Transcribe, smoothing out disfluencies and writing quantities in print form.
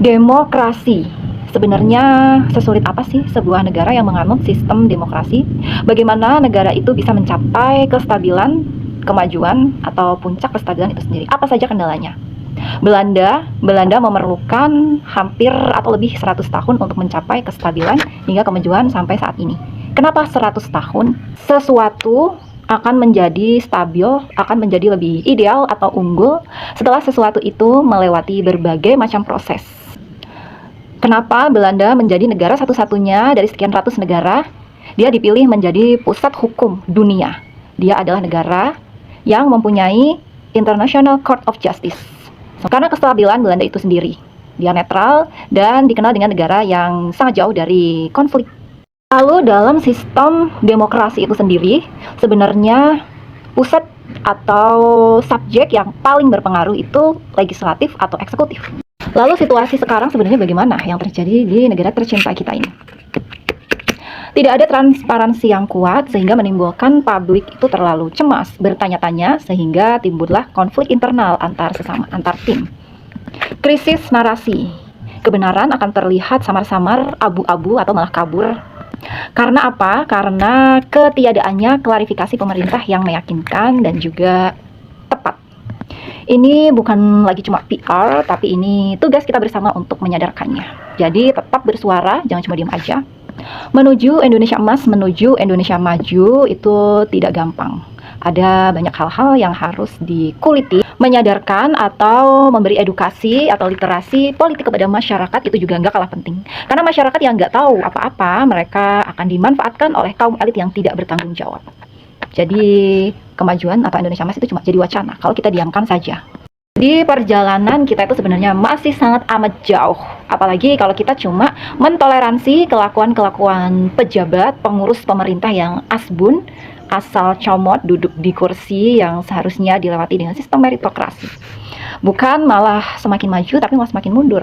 Demokrasi. Sebenarnya sesulit apa sih sebuah negara yang menganut sistem demokrasi? Bagaimana negara itu bisa mencapai kestabilan, kemajuan, atau puncak kestabilan itu sendiri? Apa saja kendalanya? Belanda memerlukan hampir atau lebih 100 tahun untuk mencapai kestabilan hingga kemajuan sampai saat ini. Kenapa 100 tahun? Sesuatu akan menjadi stabil, akan menjadi lebih ideal atau unggul setelah sesuatu itu melewati berbagai macam proses. Kenapa Belanda menjadi negara satu-satunya dari sekian ratus negara? Dia dipilih menjadi pusat hukum dunia. Dia adalah negara yang mempunyai International Court of Justice. Karena kestabilan Belanda itu sendiri. Dia netral dan dikenal dengan negara yang sangat jauh dari konflik. Lalu dalam sistem demokrasi itu sendiri, sebenarnya pusat atau subjek yang paling berpengaruh itu legislatif atau eksekutif. Lalu situasi sekarang sebenarnya bagaimana yang terjadi di negara tercinta kita ini? Tidak ada transparansi yang kuat sehingga menimbulkan publik itu terlalu cemas, bertanya-tanya sehingga timbullah konflik internal antar sesama, antar tim. Krisis narasi. Kebenaran akan terlihat samar-samar, abu-abu atau malah kabur. Karena apa? Karena ketiadaannya klarifikasi pemerintah yang meyakinkan dan juga tepat. Ini bukan lagi cuma PR, tapi ini tugas kita bersama untuk menyadarkannya. Jadi tetap bersuara, jangan cuma diam aja. Menuju Indonesia emas, menuju Indonesia maju itu tidak gampang. Ada banyak hal-hal yang harus dikuliti, menyadarkan atau memberi edukasi atau literasi politik kepada masyarakat itu juga nggak kalah penting. Karena masyarakat yang nggak tahu apa-apa, mereka akan dimanfaatkan oleh kaum elit yang tidak bertanggung jawab. Jadi kemajuan atau Indonesia emas itu cuma jadi wacana kalau kita diamkan saja. Di perjalanan kita itu sebenarnya masih sangat amat jauh. Apalagi kalau kita cuma mentoleransi kelakuan-kelakuan pejabat, pengurus pemerintah yang asbun, asal comot duduk di kursi yang seharusnya dilewati dengan sistem meritokrasi. Bukan malah semakin maju, tapi malah semakin mundur.